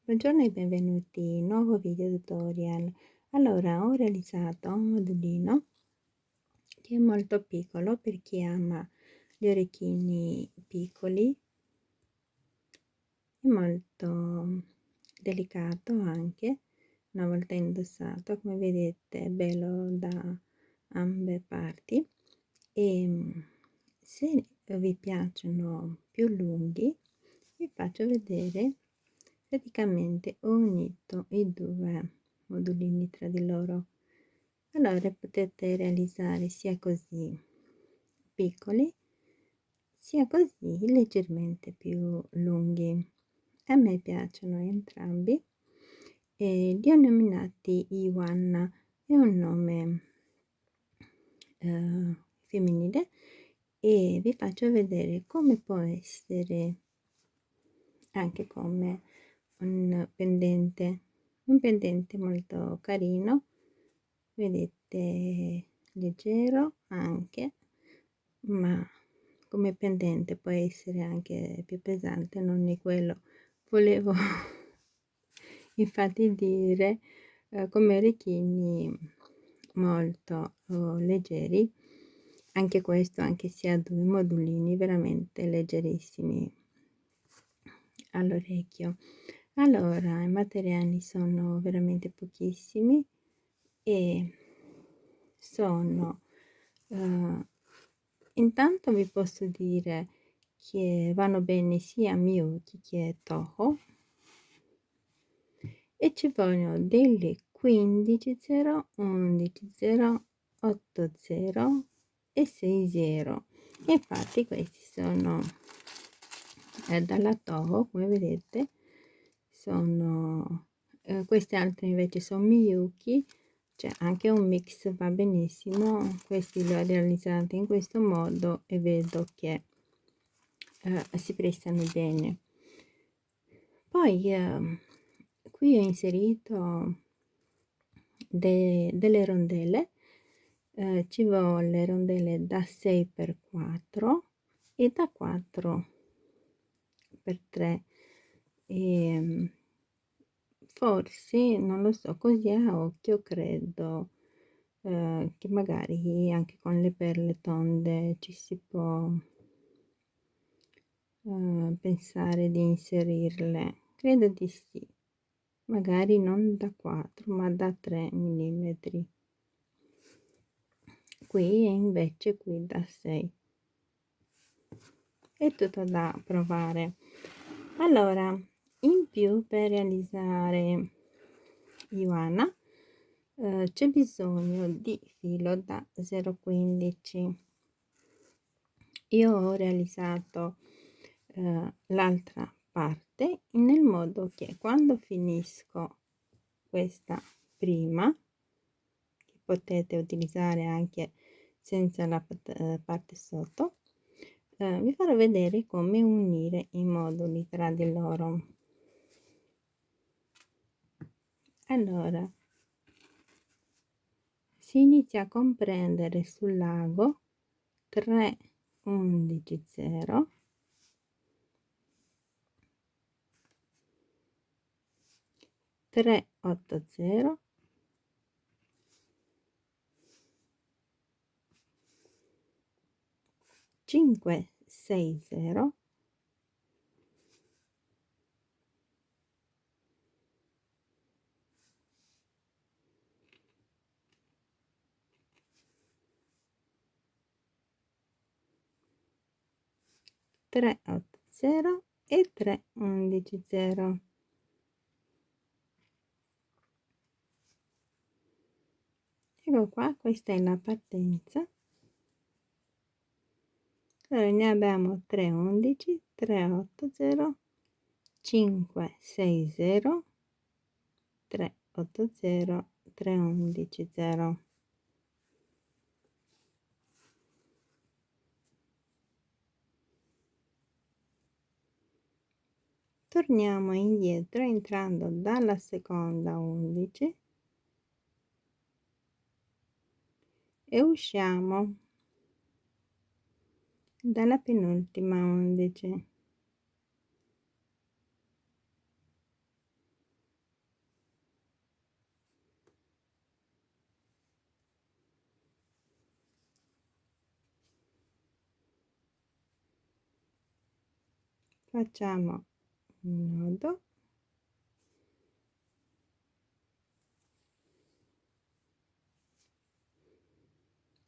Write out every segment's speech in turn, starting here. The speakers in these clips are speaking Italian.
Buongiorno e benvenuti, nuovo video tutorial. Allora, ho realizzato un modulino che è molto piccolo per chi ama gli orecchini piccoli, è molto delicato anche, una volta indossato, come vedete è bello da ambe parti e se vi piacciono più lunghi vi faccio vedere. Praticamente ho unito i due modulini tra di loro. Allora potete realizzare sia così piccoli, sia così leggermente più lunghi. A me piacciono entrambi e li ho nominati Iwan, è un nome femminile, e vi faccio vedere come può essere anche come un pendente molto carino, vedete, leggero anche, ma come pendente può essere anche più pesante, non è quello volevo infatti dire. Come orecchini molto leggeri, anche questo, anche se ha due modulini veramente leggerissimi all'orecchio. Allora, i materiali sono veramente pochissimi e sono intanto vi posso dire che vanno bene sia Miyuki che Toho, e ci vogliono delle 15 0, 11 0, 8 0 e 6 0. Infatti questi sono dalla Toho, come vedete sono questi altri invece sono Miyuki, cioè anche un mix va benissimo. Questi li ho realizzati in questo modo e vedo che si prestano bene. Poi qui ho inserito delle rondelle, ci volle rondelle da 6x4 e da 4x3, e forse non lo so, così a occhio credo che magari anche con le perle tonde ci si può pensare di inserirle, credo di sì, magari non da 4 ma da 3 millimetri, qui invece qui da 6. È tutto da provare. Allora, in più per realizzare Ivana c'è bisogno di filo da 0,15. Io ho realizzato l'altra parte nel modo che quando finisco questa prima, che potete utilizzare anche senza la parte sotto, vi farò vedere come unire i moduli tra di loro. Allora, si inizia a comprendere sul lago 3 11 0, 3 8 0, 5 6 0, 3 8 0 e 3 11 0. Ecco qua, questa è la partenza. Allora ne abbiamo 3 11, 3 8 0, 5 6 0, 3 8 0, 3 11 0. Torniamo indietro entrando dalla seconda 11 e usciamo dalla penultima 11. facciamo un nodo,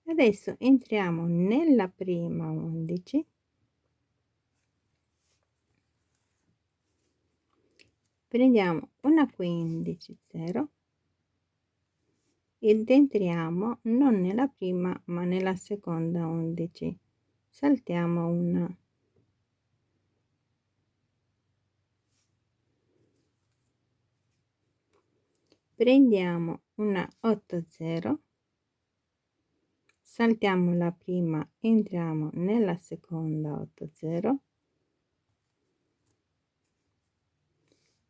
adesso entriamo nella prima 11, prendiamo una 15 0 ed entriamo non nella prima ma nella seconda 11, saltiamo una, prendiamo una 8 0, saltiamo la prima, entriamo nella seconda 8 0,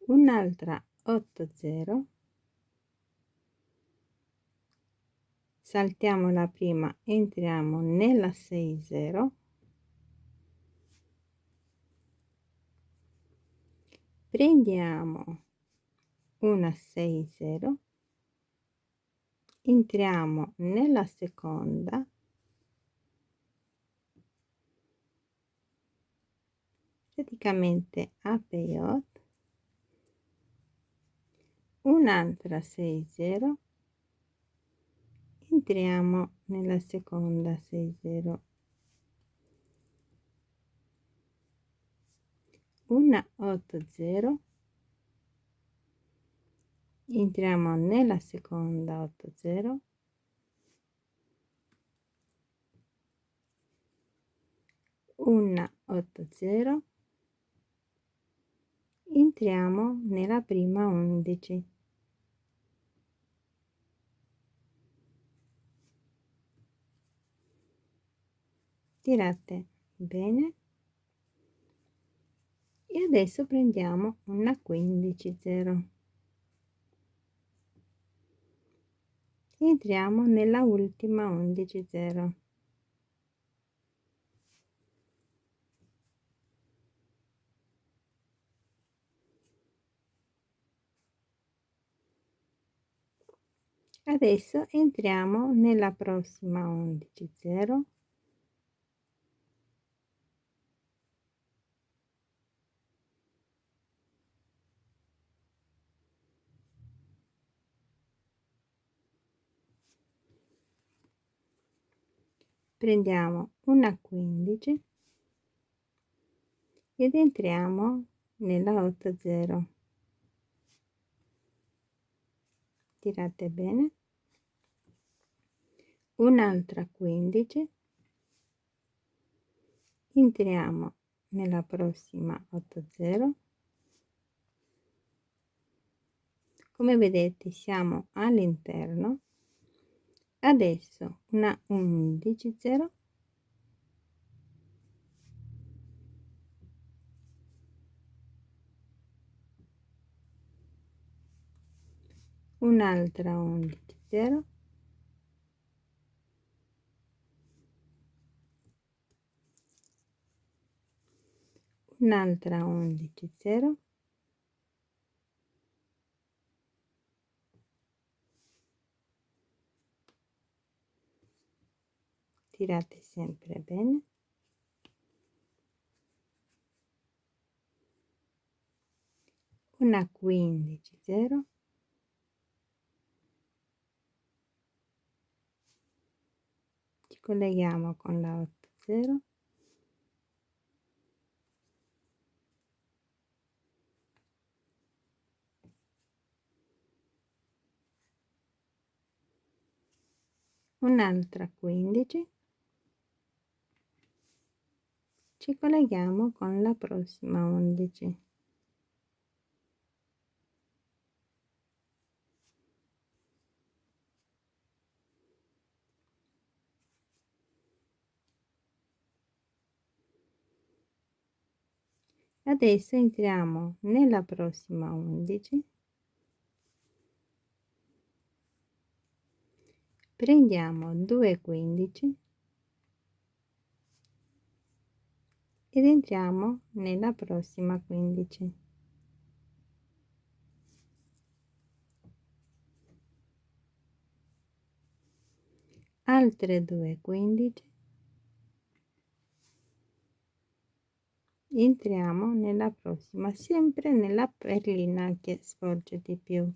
un'altra 8 0, saltiamo la prima, entriamo nella 6 0, prendiamo una 6 0, entriamo nella seconda, praticamente a peyote, un'altra 6 0, entriamo nella seconda 6 0, una 8 0, entriamo nella seconda 8 0, una 8 0, entriamo nella prima 11, tirate bene e adesso prendiamo una 15 0, entriamo nella ultima 11 0, adesso entriamo nella prossima 11 0, prendiamo una 15 ed entriamo nella 8 0, tirate bene, un'altra 15, entriamo nella prossima 8 0, come vedete siamo all'interno, adesso una 11 0, un'altra 11 0, un'altra 11 0, tirate sempre bene, una 15 0, ci colleghiamo con la 8 0, un'altra 15, ci colleghiamo con la prossima 11, adesso entriamo nella prossima 11, prendiamo 2 15 ed entriamo nella prossima 15, altre 2 15 entriamo nella prossima, sempre nella perlina che svolge di più.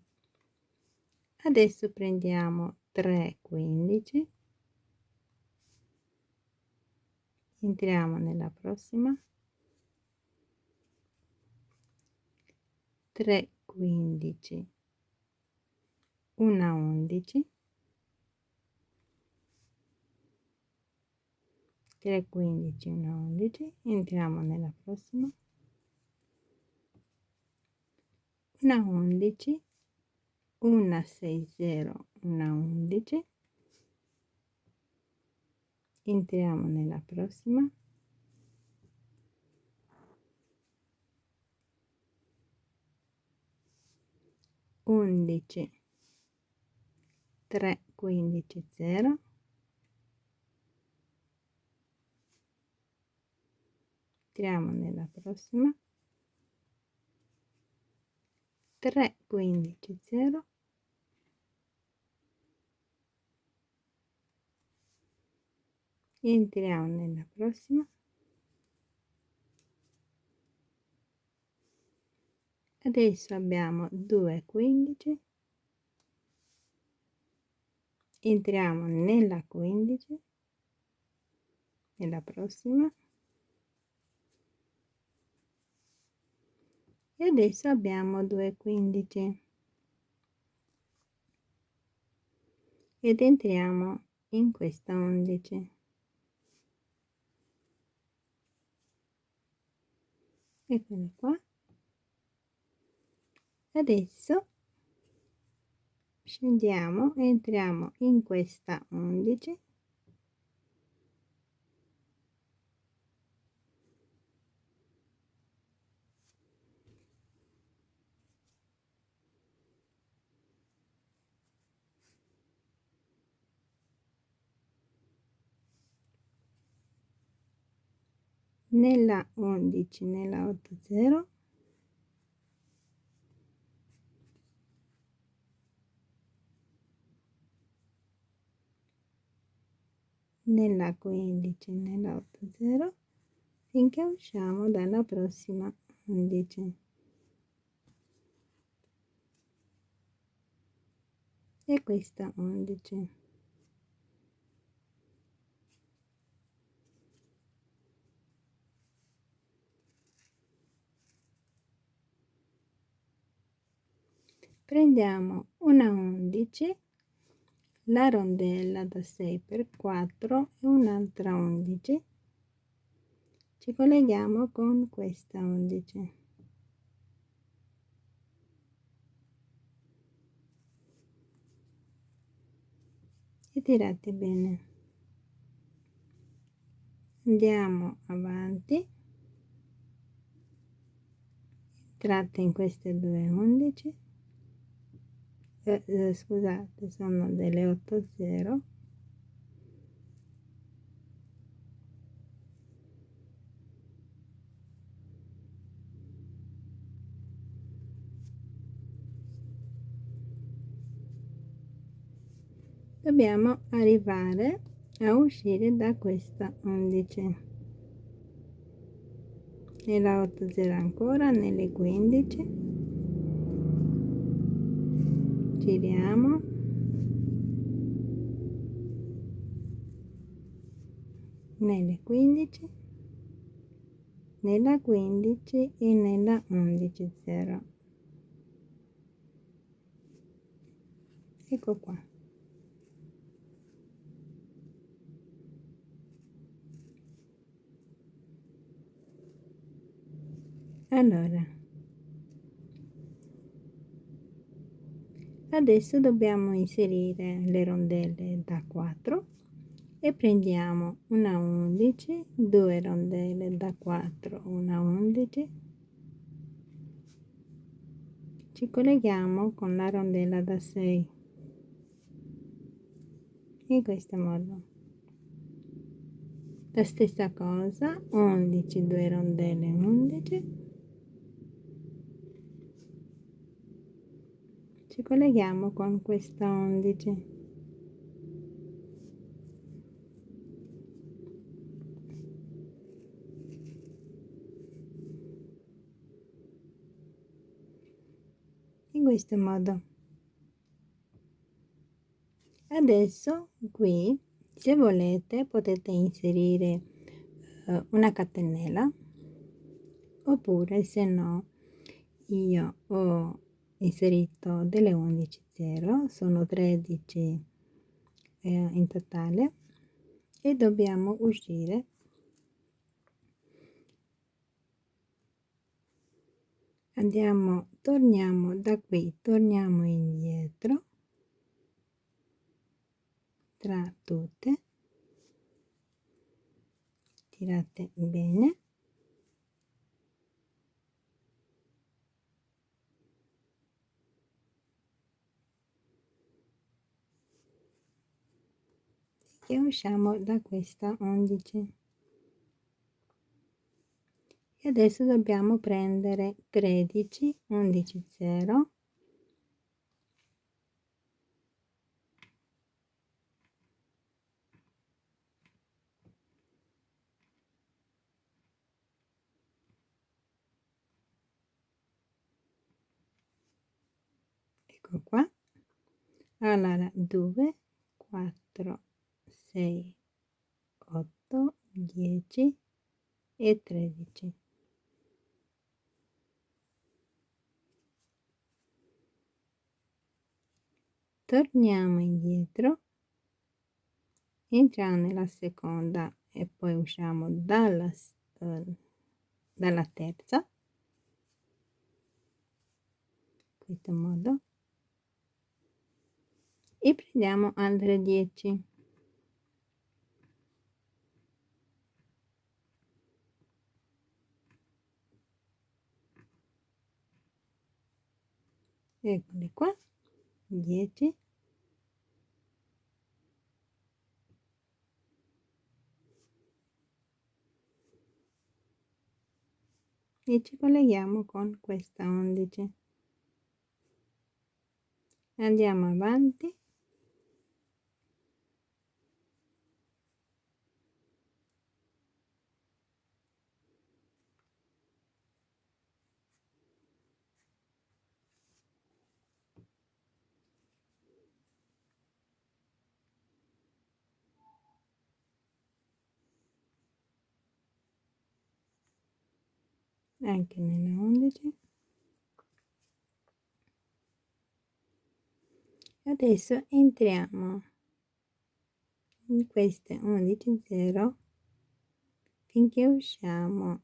Adesso prendiamo 3,15, entriamo nella prossima, 3,15, una 11, 3,15, una 11, entriamo nella prossima, una 11, una 60, una 11, entriamo nella prossima, 11, 3,15, 0, entriamo nella prossima, 3,15, 0, entriamo nella prossima, adesso abbiamo 2,15, entriamo nella 15, nella prossima, e adesso abbiamo 2,15 ed entriamo in questa 11. Eccole qua. Adesso scendiamo, entriamo in questa 11, nella 11, nella 80, nella 15, nella 80, finché usciamo dalla prossima 11. E questa 11. Prendiamo una 11, la rondella da 6x4 e un'altra 11, ci colleghiamo con questa 11 e tirate bene. Andiamo avanti, entrate in queste due 11, scusate, sono delle 80, dobbiamo arrivare a uscire da questa 11, nella 80 ancora, nelle 15, giriamo, nelle 15, nella 15 e nella 11, 0. Ecco qua. Allora, adesso dobbiamo inserire le rondelle da 4 e prendiamo una 11, due rondelle da 4, una 11, ci colleghiamo con la rondella da 6 in questo modo. La stessa cosa, 11, due rondelle, 11, ci colleghiamo con questa 11, questo modo. Adesso qui, se volete, potete inserire una catenella, oppure se no io ho inserito delle 11 0, sono 13 in totale, e dobbiamo uscire. Torniamo da qui, torniamo indietro tra tutte, tirate bene, e usciamo da questa 11. E adesso dobbiamo prendere 13, 11 0, ecco qua. Allora 2, 4, 6, 8, 10 e 13. Torniamo indietro, entriamo nella seconda e poi usciamo dalla terza, in questo modo, e prendiamo altre 10. Eccole qua, 10. E ci colleghiamo con questa 11. Andiamo avanti. Anche nella 11. Adesso entriamo in queste 11 0 finché usciamo.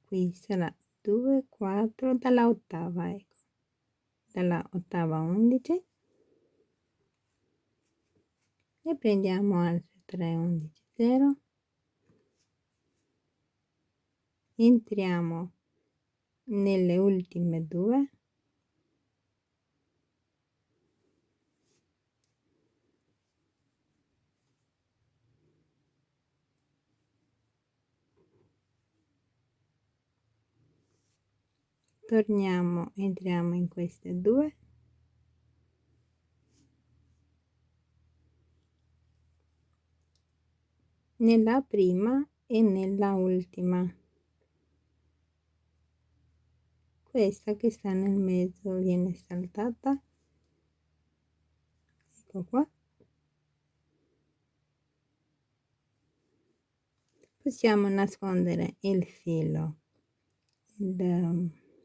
Qui sarà 2, 4 dalla ottava, ecco, dalla ottava 11, e prendiamo altre 3 11 0, entriamo nelle ultime 2, torniamo, entriamo in queste 2, nella prima e nella ultima. Questa che sta nel mezzo viene saltata, ecco qua. Possiamo nascondere il filo,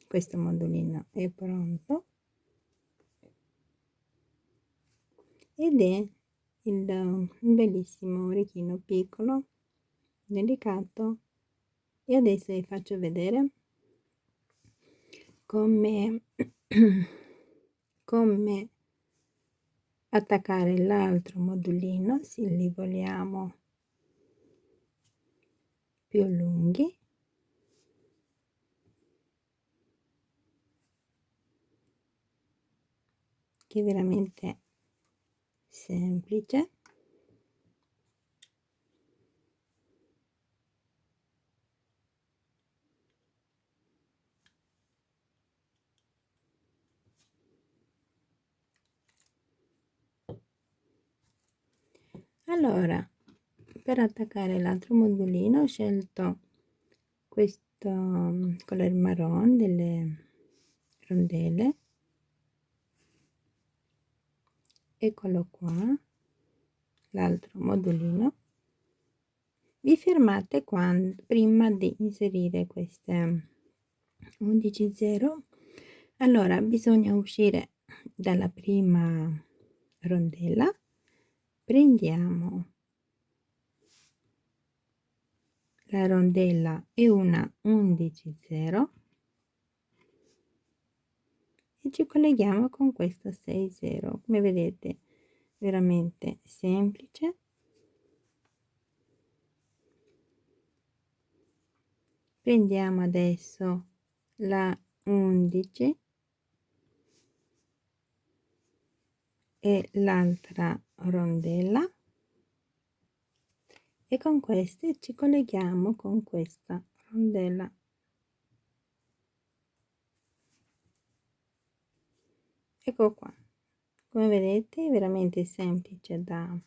questo modulino è pronto, ed è un bellissimo orecchino piccolo, delicato. E adesso vi faccio vedere come come attaccare l'altro modulino, se li vogliamo più lunghi. Che è veramente semplice. Allora, per attaccare l'altro modulino ho scelto fatto color marron delle rondelle. Eccolo qua, l'altro modulino. Vi fermate prima di inserire queste 11 0. Allora bisogna uscire dalla prima rondella, prendiamo la rondella e una 11 0 e ci colleghiamo con questa 6 0. Come vedete, veramente semplice. Prendiamo adesso la 11 e l'altra rondella e con queste ci colleghiamo con questa rondella. Ecco qua, come vedete è veramente semplice da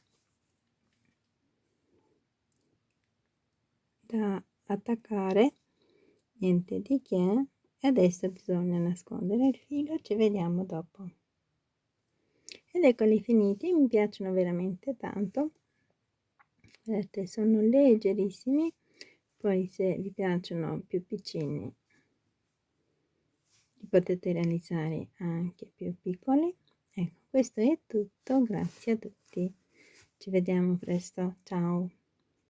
attaccare, niente di che. E adesso bisogna nascondere il filo, ci vediamo dopo. Ed eccoli finiti, mi piacciono veramente tanto. Vedete, sono leggerissimi, poi se vi piacciono più piccini li potete realizzare anche più piccoli. Ecco, questo è tutto, grazie a tutti, ci vediamo presto, ciao.